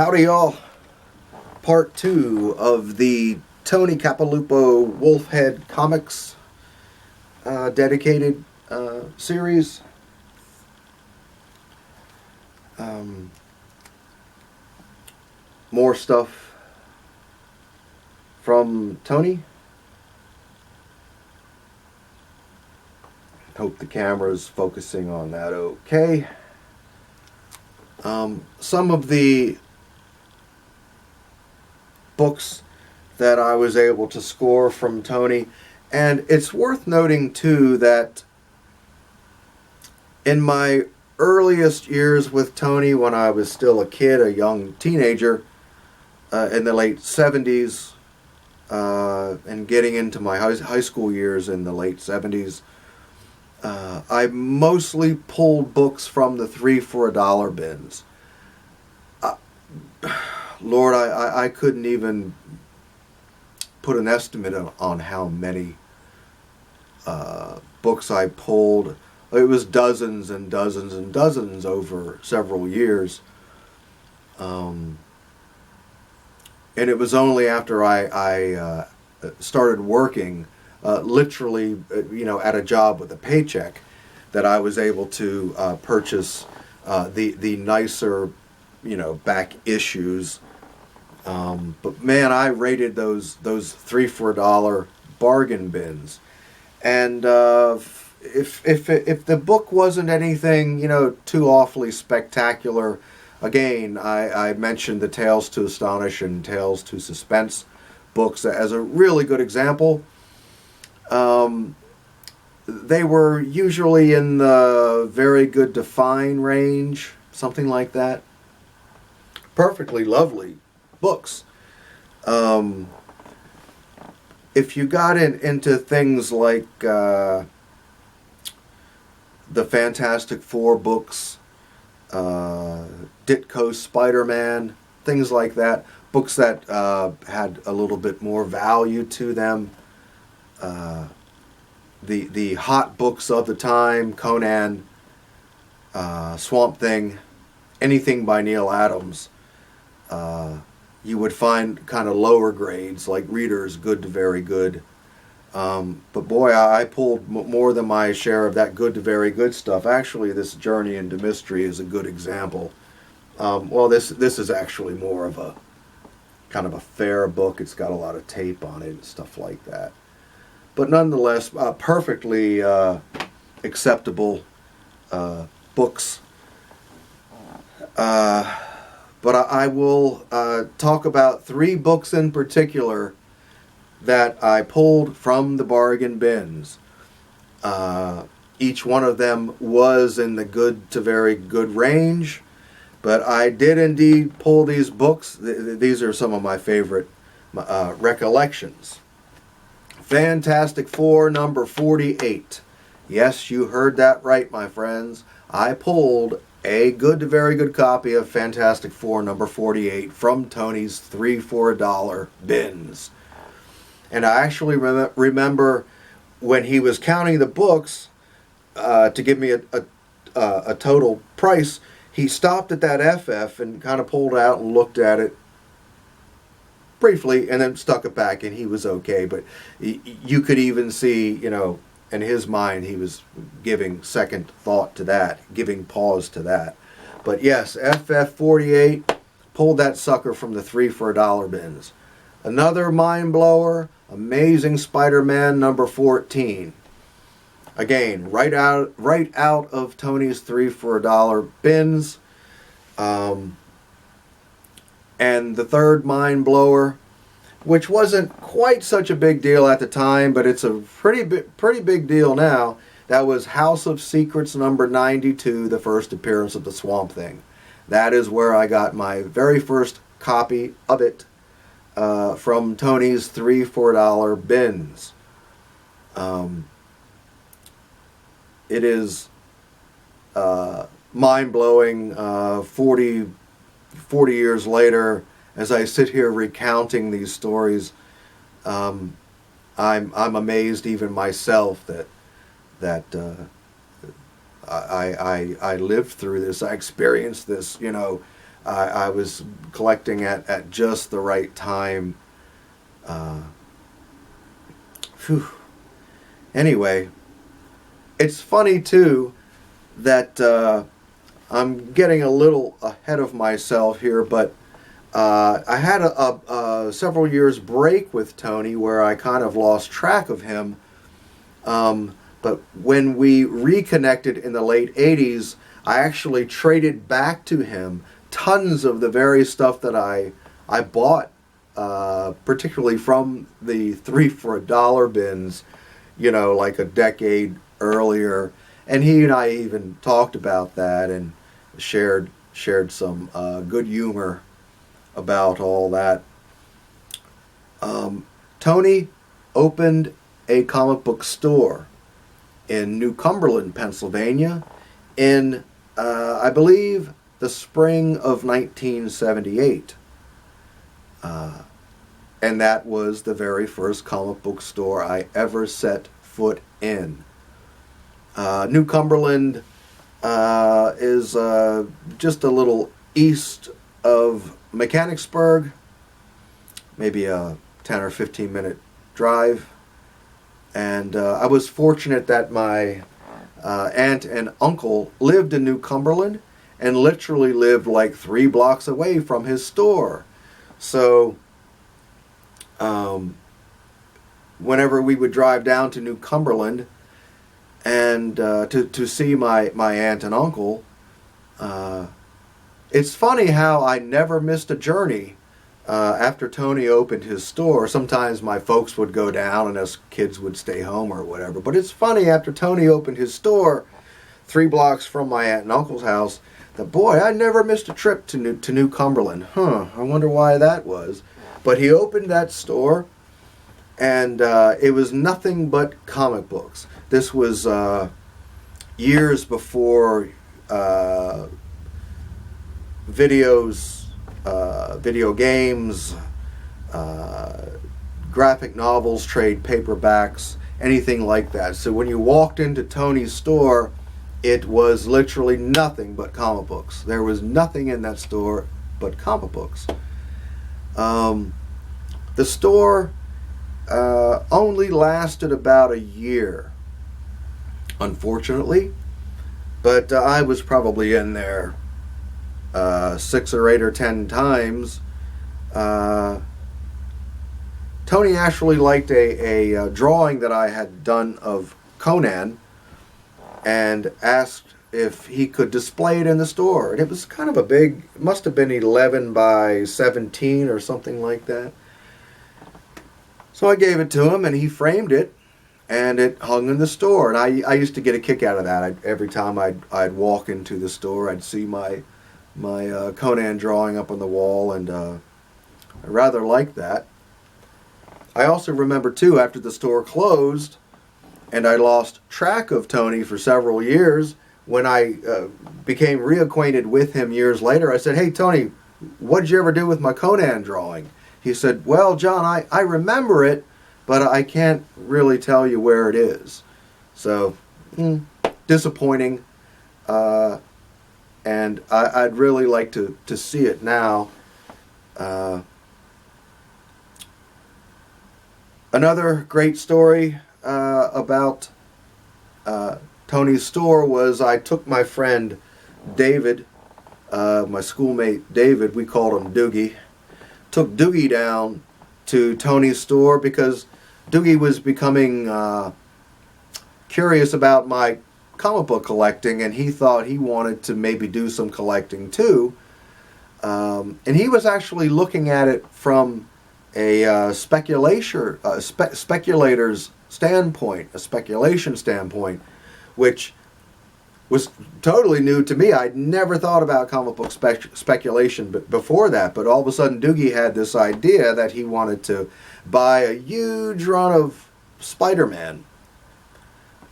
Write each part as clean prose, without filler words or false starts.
Howdy, y'all. Part 2 of the Tony Capalupo Wolfhead Comics dedicated series. More stuff from Tony. Hope the camera's focusing on that okay. Some of the books that I was able to score from Tony, and it's worth noting too that in my earliest years with Tony, when I was still a kid, a young teenager, in the late 70s, and getting into my high school years in the late 70s, I mostly pulled books from the 3 for $1 bins. Lord, I couldn't even put an estimate on how many books I pulled. It was dozens and dozens and dozens over several years. And it was only after I started working, literally, at a job with a paycheck, that I was able to purchase the nicer, back issues. But man, I rated those 3 for $1 bargain bins, and if the book wasn't anything too awfully spectacular, again I mentioned the Tales to Astonish and Tales to Suspense books as a really good example. They were usually in the very good to fine range, something like that. Perfectly lovely books. If you got into things like the Fantastic Four books, Ditko Spider-Man, things like that, books that had a little bit more value to them, the hot books of the time, Conan, Swamp Thing, anything by Neil Adams, you would find kind of lower grades like Reader's good to very good. But boy, I pulled more than my share of that good to very good stuff. Actually, this Journey into Mystery is a good example. This is actually more of a kind of a fair book. It's got a lot of tape on it and stuff like that. But nonetheless, perfectly acceptable books. But I will talk about 3 books in particular that I pulled from the bargain bins. Each one of them was in the good to very good range, but I did indeed pull these books. These are some of my favorite recollections. Fantastic Four number 48. Yes, you heard that right, my friends. I pulled a good to very good copy of Fantastic Four number 48 from Tony's 3 for $1 bins. And I actually remember when he was counting the books to give me a total price, he stopped at that FF and kind of pulled out and looked at it briefly and then stuck it back, and he was okay. But you could even see, in his mind, he was giving second thought to that, giving pause to that. But yes, FF48, pulled that sucker from the 3 for $1 bins. Another mind blower, Amazing Spider-Man number 14. Again, right out of Tony's 3 for $1 bins. And the third mind blower, which wasn't quite such a big deal at the time, but it's a pretty big deal now. That was House of Secrets number 92, the first appearance of the Swamp Thing. That is where I got my very first copy of it from Tony's 3 for $1 bins. It is mind-blowing. 40 years later, as I sit here recounting these stories, I'm amazed even myself that I lived through this. I experienced this, I was collecting at just the right time. Phew. Anyway, it's funny too that I'm getting a little ahead of myself here, but I had a several years break with Tony where I kind of lost track of him. But when we reconnected in the late 80s, I actually traded back to him tons of the very stuff that I bought, particularly from the 3 for $1 bins, like a decade earlier. And he and I even talked about that and shared some good humor about all that. Tony opened a comic book store in New Cumberland, Pennsylvania, in, I believe, the spring of 1978. And that was the very first comic book store I ever set foot in. New Cumberland is just a little east of Mechanicsburg, maybe a 10 or 15 minute drive. And I was fortunate that my aunt and uncle lived in New Cumberland and literally lived like 3 blocks away from his store. So whenever we would drive down to New Cumberland and to see my aunt and uncle, it's funny how I never missed a journey after Tony opened his store. Sometimes my folks would go down and us kids would stay home or whatever. But it's funny, after Tony opened his store 3 blocks from my aunt and uncle's house, that boy, I never missed a trip to New Cumberland. I wonder why that was. But he opened that store, and it was nothing but comic books. This was years before video games, graphic novels, trade paperbacks, anything like that. So when you walked into Tony's store, it was literally nothing but comic books. There was nothing in that store but comic books. The store only lasted about a year, unfortunately, but I was probably in there 6 or 8 or 10 times. Tony actually liked a drawing that I had done of Conan and asked if he could display it in the store. And it was kind of a big, it must have been 11 by 17 or something like that. So I gave it to him and he framed it and it hung in the store. And I used to get a kick out of that. Every time I'd walk into the store, I'd see my Conan drawing up on the wall, and I rather liked that. I also remember too, after the store closed and I lost track of Tony for several years, when I became reacquainted with him years later, I said, "Hey Tony, what did you ever do with my Conan drawing?" He said, "Well, John, I remember it, but I can't really tell you where it is." So, disappointing. And I'd really like to see it now. Another great story about Tony's store was I took my friend David, my schoolmate David, we called him Doogie, took Doogie down to Tony's store because Doogie was becoming curious about my comic book collecting, and he thought he wanted to maybe do some collecting too. And he was actually looking at it from a speculator's standpoint, a speculation standpoint, which was totally new to me. I'd never thought about comic book speculation before that, but all of a sudden Doogie had this idea that he wanted to buy a huge run of Spider-Man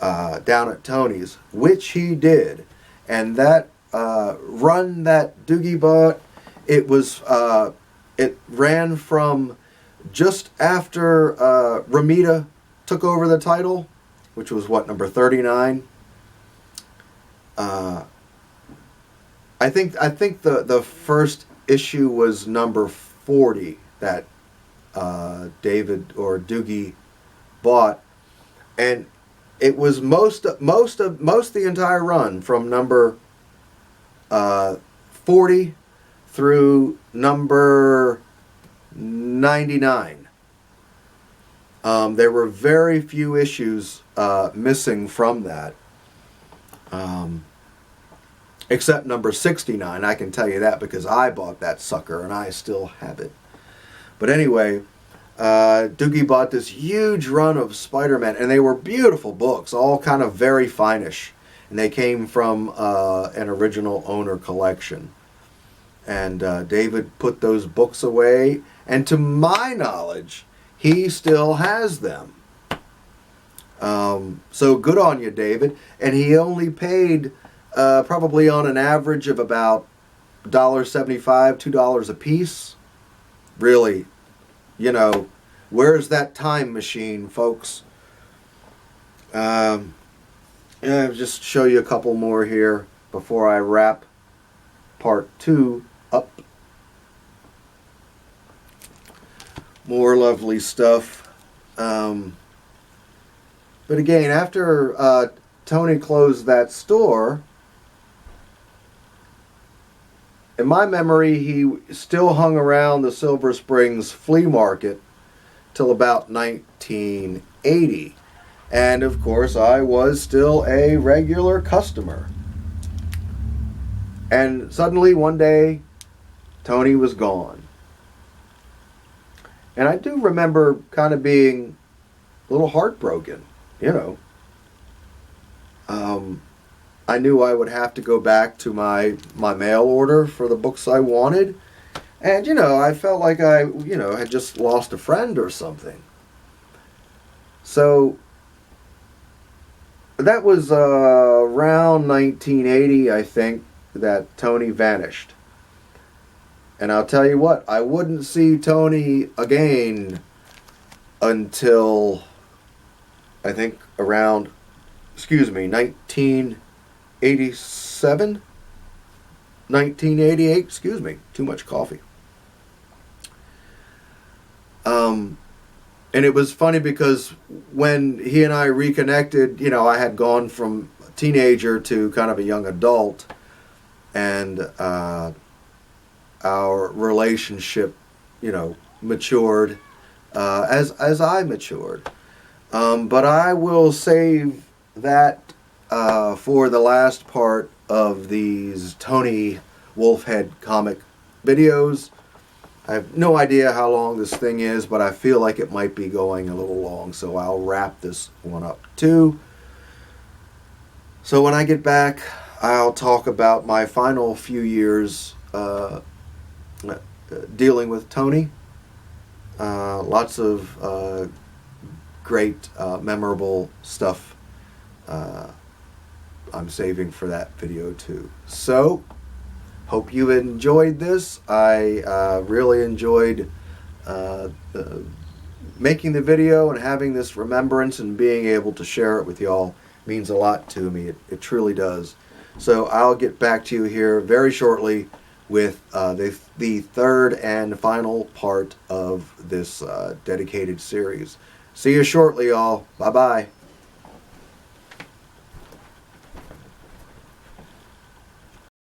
down at Tony's, which he did. And that run that Doogie bought, it ran from just after Romita took over the title, which was number 39. I think the first issue was number 40 that David or Doogie bought, and it was most of the entire run from number 40 through number 99. There were very few issues missing from that, except number 69. I can tell you that because I bought that sucker and I still have it. But anyway, Doogie bought this huge run of Spider-Man, and they were beautiful books, all kind of very finish, and they came from an original owner collection. And David put those books away, and to my knowledge, he still has them. So good on you, David. And he only paid probably on an average of about $1.75, $2 a piece. Really, you know, where's that time machine, folks? Yeah, just show you a couple more here before I wrap part 2 up. More lovely stuff. But again, after Tony closed that store, in my memory, he still hung around the Silver Springs flea market till about 1980. And of course, I was still a regular customer. And suddenly, one day, Tony was gone. And I do remember kind of being a little heartbroken, you know. I knew I would have to go back to my mail order for the books I wanted. And, you know, I felt like I, you know, had just lost a friend or something. So, that was around 1980, I think, that Tony vanished. And I'll tell you what, I wouldn't see Tony again until, I think, around, 1987? 1988, too much coffee. And it was funny because when he and I reconnected, you know, I had gone from a teenager to kind of a young adult, and our relationship, you know, matured as I matured. But I will save that for the last part of these Tony Wolfhead comic videos. I have no idea how long this thing is, but I feel like it might be going a little long, so I'll wrap this one up too. So when I get back, I'll talk about my final few years dealing with Tony. Lots of great, memorable stuff I'm saving for that video too. So, hope you enjoyed this. I really enjoyed making the video and having this remembrance and being able to share it with y'all. Means a lot to me. It truly does. So I'll get back to you here very shortly with the third and final part of this dedicated series. See you shortly, y'all. Bye-bye.